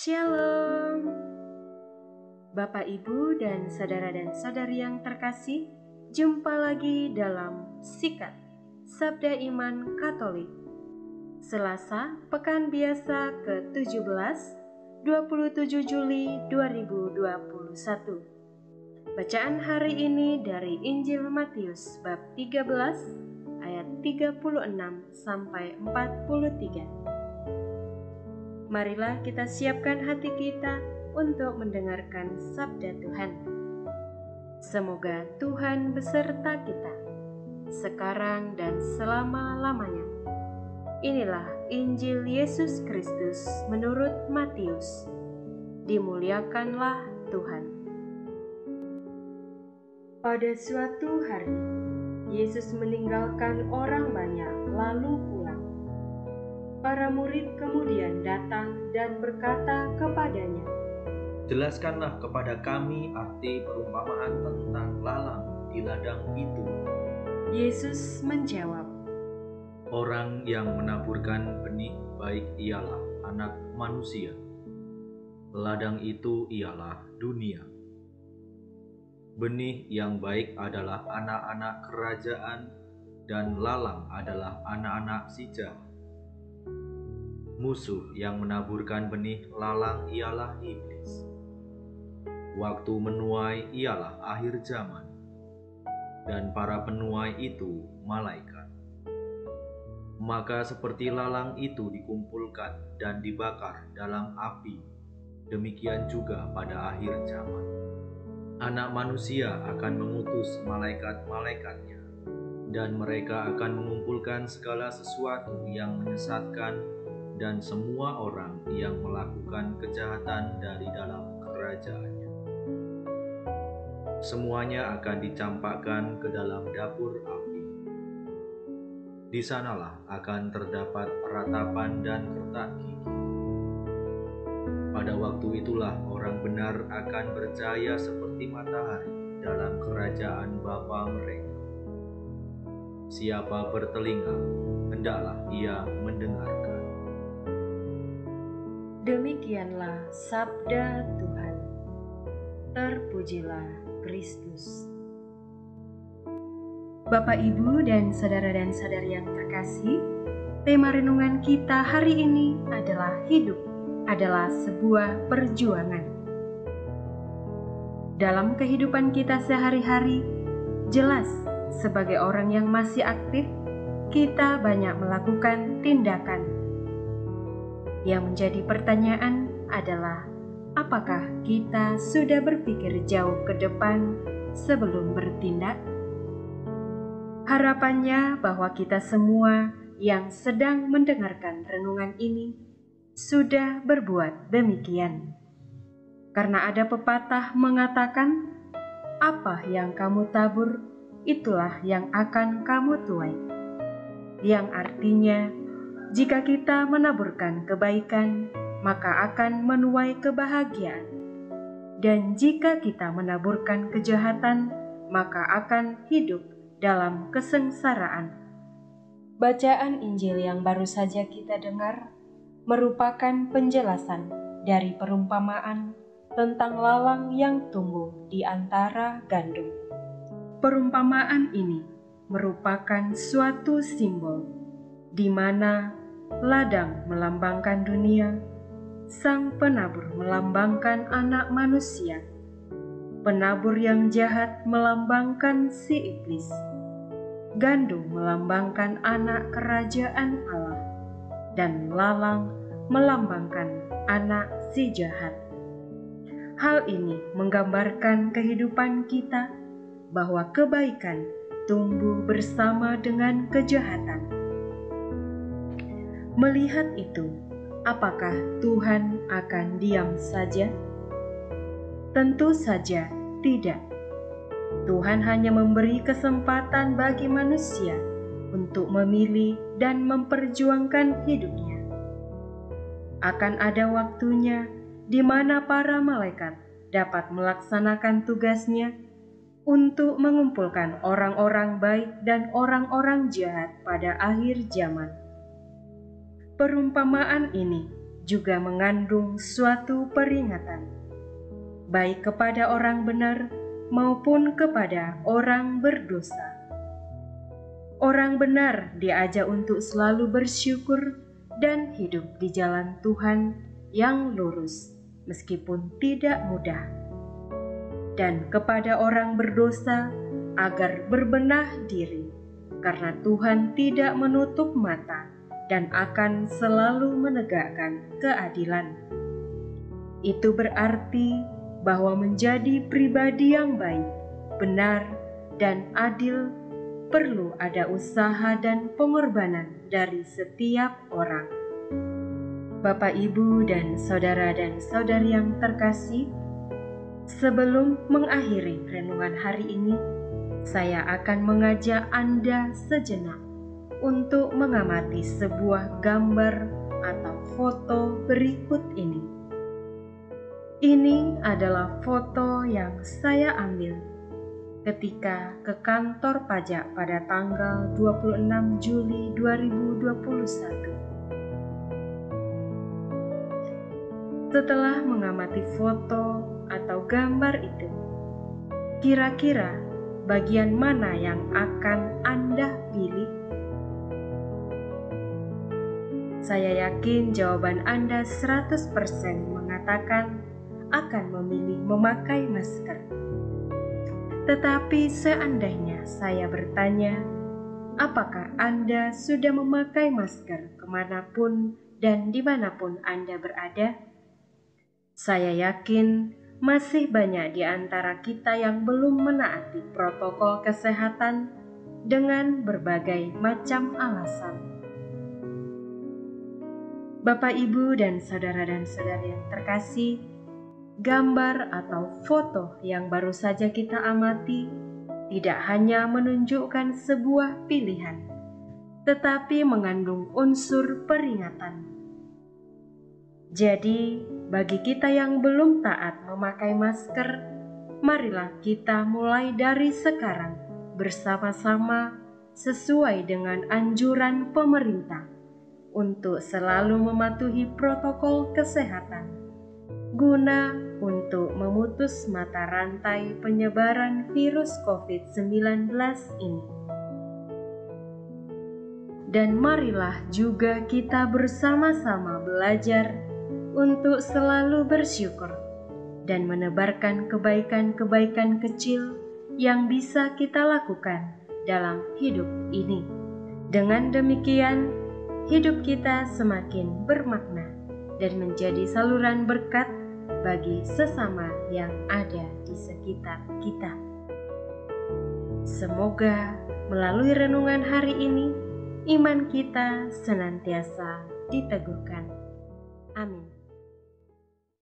Shalom, Bapak, Ibu, dan saudari yang terkasih. Jumpa lagi dalam Sikat Sabda Iman Katolik Selasa, Pekan Biasa ke-17, 27 Juli 2021. Bacaan hari ini dari Injil Matius bab 13 ayat 36 sampai 43. Marilah kita siapkan hati kita untuk mendengarkan sabda Tuhan. Semoga Tuhan beserta kita, sekarang dan selama-lamanya. Inilah Injil Yesus Kristus menurut Matius. Dimuliakanlah Tuhan. Pada suatu hari, Yesus meninggalkan orang banyak lalu pulang. Para murid kemudian datang dan berkata kepadanya, "Jelaskanlah kepada kami arti perumpamaan tentang lalang di ladang itu." Yesus menjawab, "Orang yang menaburkan benih baik ialah Anak Manusia. Ladang itu ialah dunia. Benih yang baik adalah anak-anak kerajaan, dan lalang adalah anak-anak si jahat. Musuh yang menaburkan benih lalang ialah iblis. Waktu menuai ialah akhir zaman, dan para penuai itu malaikat. Maka seperti lalang itu dikumpulkan dan dibakar dalam api, demikian juga pada akhir zaman. Anak Manusia akan mengutus malaikat-malaikatnya, dan mereka akan mengumpulkan segala sesuatu yang menyesatkan dan semua orang yang melakukan kejahatan dari dalam kerajaannya. Semuanya akan dicampakkan ke dalam dapur api. Di sanalah akan terdapat ratapan dan kertak gigi. Pada waktu itulah orang benar akan bercahaya seperti matahari dalam kerajaan Bapa mereka. Siapa bertelinga, hendaklah ia mendengarkan." Demikianlah sabda Tuhan. Terpujilah Kristus. Bapak, Ibu, dan saudari yang terkasih, tema renungan kita hari ini adalah hidup adalah sebuah perjuangan. Dalam kehidupan kita sehari-hari, jelas sebagai orang yang masih aktif, kita banyak melakukan tindakan. Yang menjadi pertanyaan adalah, apakah kita sudah berpikir jauh ke depan sebelum bertindak? Harapannya bahwa kita semua yang sedang mendengarkan renungan ini sudah berbuat demikian. Karena ada pepatah mengatakan, apa yang kamu tabur, itulah yang akan kamu tuai. Yang artinya, jika kita menaburkan kebaikan, maka akan menuai kebahagiaan. Dan jika kita menaburkan kejahatan, maka akan hidup dalam kesengsaraan. Bacaan Injil yang baru saja kita dengar merupakan penjelasan dari perumpamaan tentang lalang yang tumbuh di antara gandum. Perumpamaan ini merupakan suatu simbol di mana ladang melambangkan dunia, sang penabur melambangkan anak manusia, penabur yang jahat melambangkan si iblis, gandum melambangkan anak kerajaan Allah, dan lalang melambangkan anak si jahat. Hal ini menggambarkan kehidupan kita bahwa kebaikan tumbuh bersama dengan kejahatan. Melihat itu, apakah Tuhan akan diam saja? Tentu saja tidak. Tuhan hanya memberi kesempatan bagi manusia untuk memilih dan memperjuangkan hidupnya. Akan ada waktunya di mana para malaikat dapat melaksanakan tugasnya untuk mengumpulkan orang-orang baik dan orang-orang jahat pada akhir zaman. Perumpamaan ini juga mengandung suatu peringatan, baik kepada orang benar maupun kepada orang berdosa. Orang benar diajak untuk selalu bersyukur dan hidup di jalan Tuhan yang lurus, meskipun tidak mudah. Dan kepada orang berdosa agar berbenah diri, karena Tuhan tidak menutup mata dan akan selalu menegakkan keadilan. Itu berarti bahwa menjadi pribadi yang baik, benar, dan adil perlu ada usaha dan pengorbanan dari setiap orang. Bapak, Ibu, dan saudari yang terkasih, sebelum mengakhiri renungan hari ini, saya akan mengajak Anda sejenak untuk mengamati sebuah gambar atau foto berikut ini. Ini adalah foto yang saya ambil ketika ke kantor pajak pada tanggal 26 Juli 2021. Setelah mengamati foto atau gambar itu, kira-kira bagian mana yang akan Anda pilih? Saya yakin jawaban Anda 100% mengatakan akan memilih memakai masker. Tetapi seandainya saya bertanya, apakah Anda sudah memakai masker kemanapun dan dimanapun Anda berada? Saya yakin masih banyak di antara kita yang belum menaati protokol kesehatan dengan berbagai macam alasan. Bapak, Ibu, dan saudara-saudari yang terkasih, gambar atau foto yang baru saja kita amati tidak hanya menunjukkan sebuah pilihan, tetapi mengandung unsur peringatan. Jadi, bagi kita yang belum taat memakai masker, marilah kita mulai dari sekarang bersama-sama sesuai dengan anjuran pemerintah untuk selalu mematuhi protokol kesehatan, guna untuk memutus mata rantai penyebaran virus COVID-19 ini. Dan marilah juga kita bersama-sama belajar untuk selalu bersyukur dan menebarkan kebaikan-kebaikan kecil yang bisa kita lakukan dalam hidup ini. Dengan demikian, hidup kita semakin bermakna dan menjadi saluran berkat bagi sesama yang ada di sekitar kita. Semoga melalui renungan hari ini, iman kita senantiasa diteguhkan. Amin.